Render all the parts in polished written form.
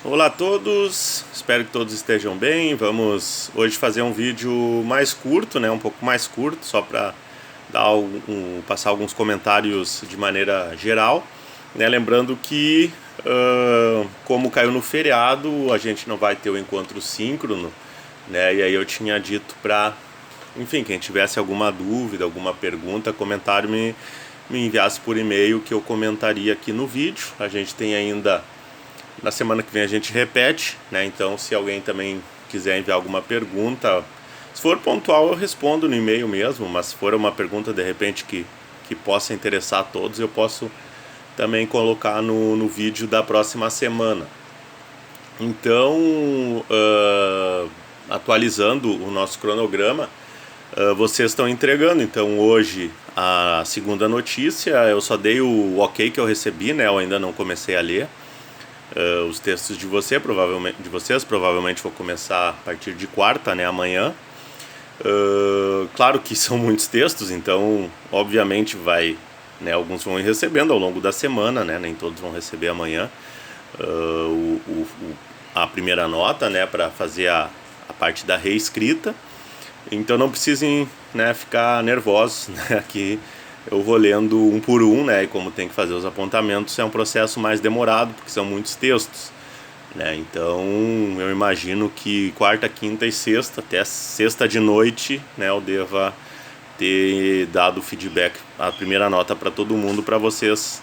Olá a todos, espero que todos estejam bem. Vamos hoje fazer um vídeo mais curto, né? Um pouco mais curto, só para dar passar alguns comentários de maneira geral, né? Lembrando que como caiu no feriado, a gente não vai ter o encontro síncrono, né? E aí eu tinha dito para, enfim, quem tivesse alguma dúvida, alguma pergunta, comentário, me enviasse por e-mail que eu comentaria aqui no vídeo. A gente tem ainda, na semana que vem a gente repete, né? Então, se alguém também quiser enviar alguma pergunta, se for pontual eu respondo no e-mail mesmo, mas se for uma pergunta de repente que possa interessar a todos, eu posso também colocar no vídeo da próxima semana. Então, atualizando o nosso cronograma, vocês estão entregando. Então, hoje a segunda notícia, eu só dei o ok que eu recebi, né? Eu ainda não comecei a ler os textos de vocês, provavelmente vou começar a partir de quarta, né, amanhã. Claro que são muitos textos, então obviamente alguns vão ir recebendo ao longo da semana, né, nem todos vão receber amanhã a primeira nota, né, para fazer a parte da reescrita. Então não precisem, né, ficar nervosos, né, que eu vou lendo um por um, né, e como tem que fazer os apontamentos, é um processo mais demorado, porque são muitos textos, né, então eu imagino que quarta, quinta e sexta, até sexta de noite, né, eu deva ter dado feedback, a primeira nota para todo mundo, para vocês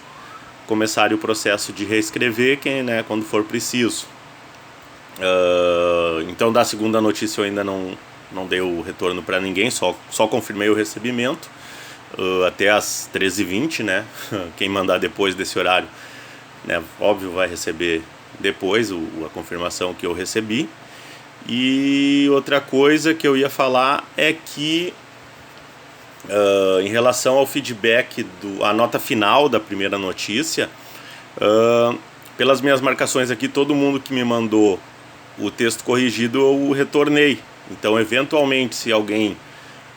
começarem o processo de reescrever, quando for preciso. Então da segunda notícia eu ainda não dei o retorno para ninguém, só confirmei o recebimento. Até às 13h20, né? Quem mandar depois desse horário, né, óbvio, vai receber depois a confirmação que eu recebi. E outra coisa que eu ia falar é que em relação ao feedback, a nota final da primeira notícia, pelas minhas marcações aqui, todo mundo que me mandou o texto corrigido eu retornei. Então, eventualmente, se alguém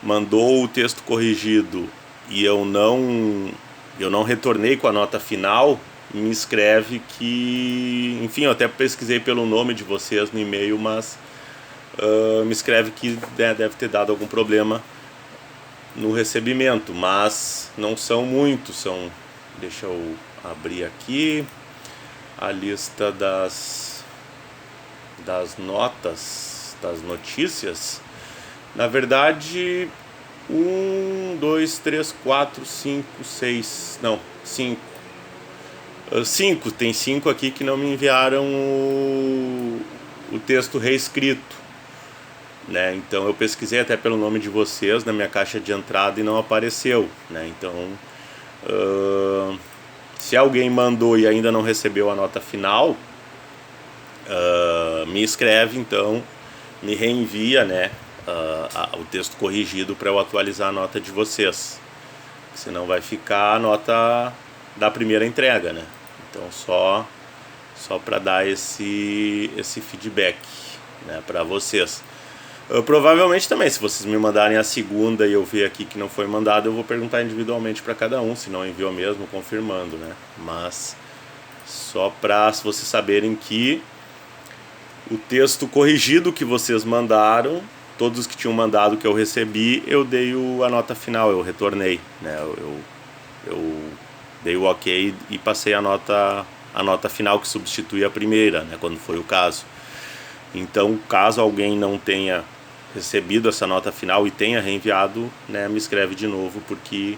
mandou o texto corrigido e eu não retornei com a nota final, me escreve que... Enfim, eu até pesquisei pelo nome de vocês no e-mail, mas me escreve que deve ter dado algum problema no recebimento, mas não são muitos, deixa eu abrir aqui a lista das notas, das notícias. Na verdade, 1, 2, 3, 4, 5, 6... Não, 5. 5, tem 5 aqui que não me enviaram o texto reescrito, né? Então eu pesquisei até pelo nome de vocês na minha caixa de entrada e não apareceu, né? Então, se alguém mandou e ainda não recebeu a nota final, me escreve, então, me reenvia, né, o texto corrigido para eu atualizar a nota de vocês, senão vai ficar a nota da primeira entrega, né? Então só para dar esse feedback, né, para vocês. Provavelmente também, se vocês me mandarem a segunda e eu ver aqui que não foi mandado, eu vou perguntar individualmente para cada um, se não enviou mesmo, confirmando, né? Mas só para vocês saberem que o texto corrigido que vocês mandaram, todos que tinham mandado que eu recebi, eu dei a nota final, eu retornei, né? Eu dei o ok e passei a nota final que substitui a primeira, né? Quando foi o caso. Então, caso alguém não tenha recebido essa nota final e tenha reenviado, né, me escreve de novo porque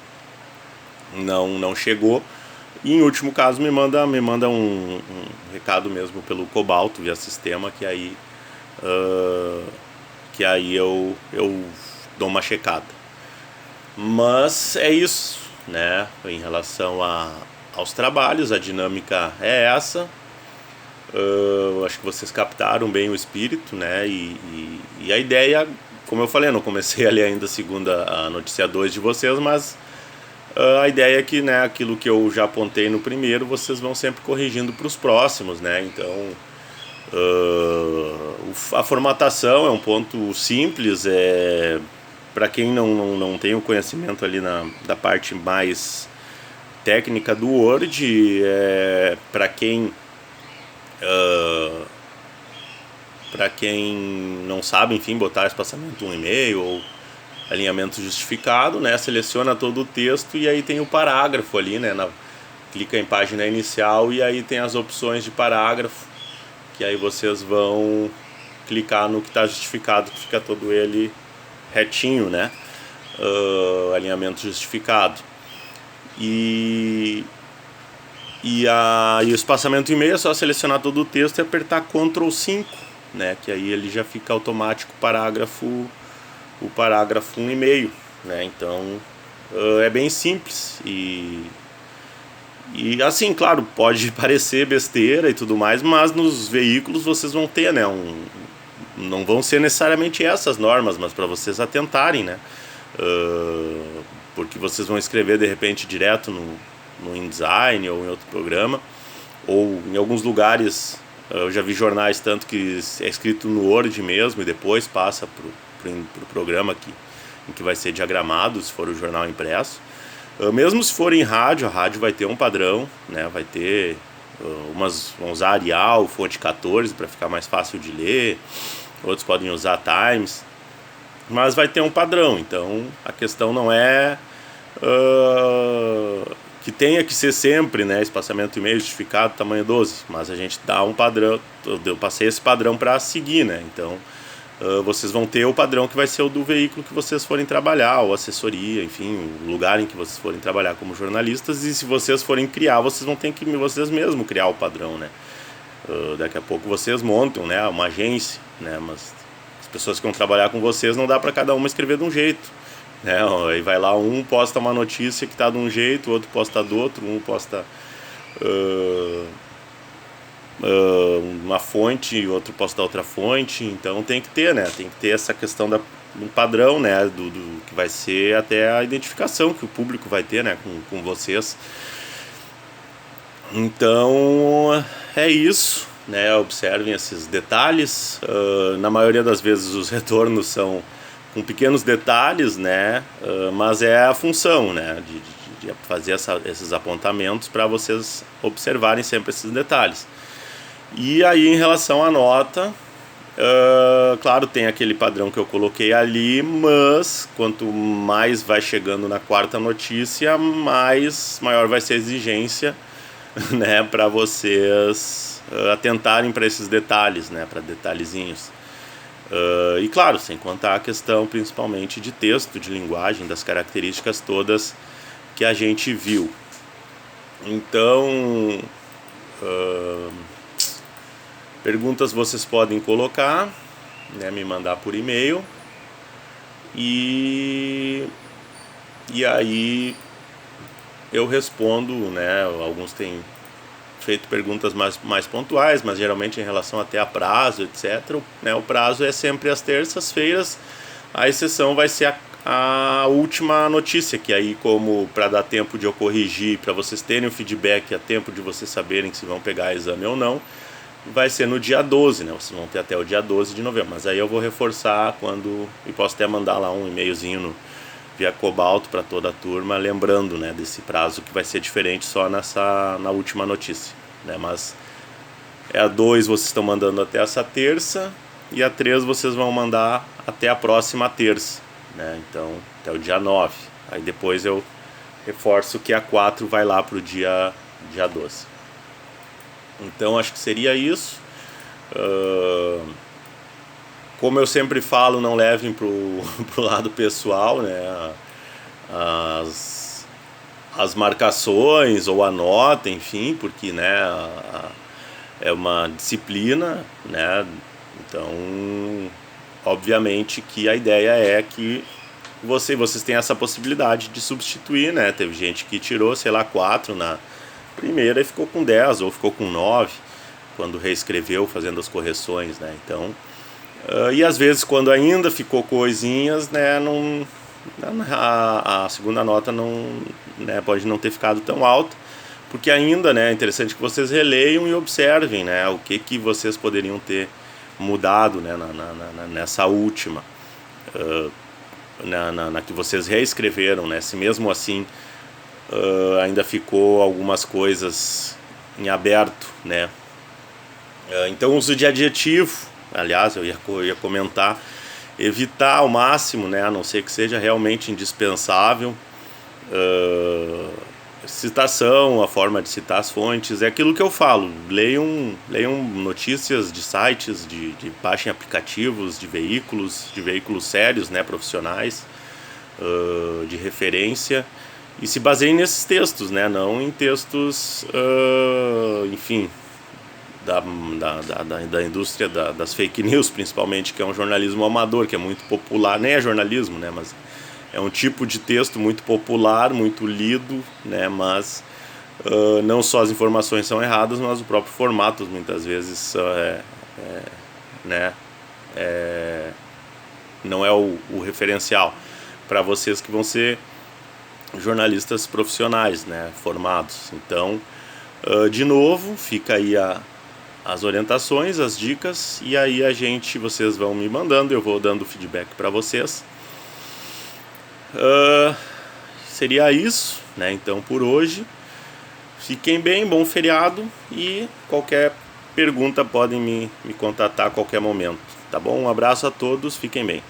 não chegou. E em último caso me manda um recado mesmo pelo Cobalto via sistema, que aí eu dou uma checada. Mas é isso, né? Em relação aos trabalhos, a dinâmica é essa. Acho que vocês captaram bem o espírito, né? E a ideia, como eu falei, eu não comecei a ler ainda a notícia 2 de vocês, mas a ideia é que, né, aquilo que eu já apontei no primeiro, vocês vão sempre corrigindo para os próximos, né? Então, a formatação é um ponto simples, para quem não tem o conhecimento ali da parte mais técnica do Word, para quem para quem não sabe, enfim, botar espaçamento 1,5 ou alinhamento justificado, né? Seleciona todo o texto e aí tem o parágrafo ali, né? Clica em página inicial e aí tem as opções de parágrafo, que aí vocês vão clicar no que está justificado, que fica todo ele retinho, né? Alinhamento justificado. E o espaçamento 1,5 é só selecionar todo o texto e apertar Ctrl 5, né? Que aí ele já fica automático o parágrafo 1,5, né? Então é bem simples e assim, claro, pode parecer besteira e tudo mais, mas nos veículos vocês vão ter, né? Não vão ser necessariamente essas normas, mas para vocês atentarem, né? Porque vocês vão escrever de repente direto no InDesign ou em outro programa, ou em alguns lugares eu já vi jornais tanto que é escrito no Word mesmo e depois passa pro programa em que vai ser diagramado, se for o jornal impresso. Mesmo se for em rádio, a rádio vai ter um padrão, né? Vai ter umas vão usar Arial, fonte 14 para ficar mais fácil de ler, outros podem usar Times, mas vai ter um padrão. Então a questão não é que tenha que ser sempre, né, espaçamento 1,5 justificado, tamanho 12, mas a gente dá um padrão, eu passei esse padrão para seguir, né? Então vocês vão ter o padrão que vai ser o do veículo que vocês forem trabalhar, ou assessoria, enfim, o lugar em que vocês forem trabalhar como jornalistas. E se vocês forem criar, vocês vão ter que vocês mesmos criar o padrão, né? Daqui a pouco vocês montam, né, uma agência, né? Mas as pessoas que vão trabalhar com vocês, não dá para cada uma escrever de um jeito, né? Aí vai lá, um posta uma notícia que está de um jeito, o outro posta do outro, um posta uma fonte e outro posta outra fonte. Então tem que ter, né? Tem que ter essa questão do padrão, né? Do que vai ser até a identificação que o público vai ter, né? Com vocês. Então é isso, né? Observem esses detalhes. Na maioria das vezes os retornos são com pequenos detalhes, né? Mas é a função, né? De fazer esses apontamentos para vocês observarem sempre esses detalhes. E aí, em relação à nota, claro, tem aquele padrão que eu coloquei ali, mas quanto mais vai chegando na quarta notícia, maior vai ser a exigência, né, para vocês atentarem para esses detalhes, né, para detalhezinhos. E claro, sem contar a questão principalmente de texto, de linguagem, das características todas que a gente viu. Então, perguntas vocês podem colocar, né, me mandar por e-mail e aí eu respondo, né? Alguns têm feito perguntas mais pontuais, mas geralmente em relação até a prazo, etc. Né, o prazo é sempre às terças-feiras, a exceção vai ser a última notícia, que aí, como para dar tempo de eu corrigir, para vocês terem o feedback a tempo de vocês saberem se vão pegar exame ou não, vai ser no dia 12, né? Vocês vão ter até o dia 12 de novembro. Mas aí eu vou reforçar e posso até mandar lá um e-mailzinho via Cobalto para toda a turma, lembrando, né, desse prazo que vai ser diferente só na última notícia, né? Mas a 2 vocês estão mandando até essa terça e a 3 vocês vão mandar até a próxima terça, né? Então até o dia 9. Aí depois eu reforço que a 4 vai lá para o dia 12. Então acho que seria isso. Como eu sempre falo, não levem pro lado pessoal, né? As marcações ou a nota, enfim, porque, né, é uma disciplina, né? Então, obviamente que a ideia é que vocês têm essa possibilidade de substituir, né? Teve gente que tirou, sei lá, 4 na primeira e ficou com 10 ou ficou com 9 quando reescreveu fazendo as correções, né? Então, e às vezes quando ainda ficou coisinhas, né, a segunda nota não, né, pode não ter ficado tão alta, porque ainda, né, é interessante que vocês releiam e observem, né, o que vocês poderiam ter mudado, né, nessa última, na que vocês reescreveram, né, se mesmo assim ainda ficou algumas coisas em aberto, né. Então, uso de adjetivo, Aliás, eu ia comentar, evitar ao máximo, né, a não ser que seja realmente indispensável, citação, a forma de citar as fontes, é aquilo que eu falo, leiam notícias de sites, baixem aplicativos de veículos sérios, né, profissionais, de referência, e se baseiem nesses textos, né, não em textos, enfim, da indústria das fake news, principalmente, que é um jornalismo amador, que é muito popular, nem é jornalismo, né, mas é um tipo de texto muito popular, muito lido, né, mas não só as informações são erradas, mas o próprio formato muitas vezes né, não é o referencial para vocês que vão ser jornalistas profissionais, né, formados. Então, de novo, fica aí as orientações, as dicas, e aí vocês vão me mandando, eu vou dando feedback para vocês. Seria isso, né? Então, por hoje, fiquem bem, bom feriado, e qualquer pergunta podem me contatar a qualquer momento, tá bom? Um abraço a todos, fiquem bem.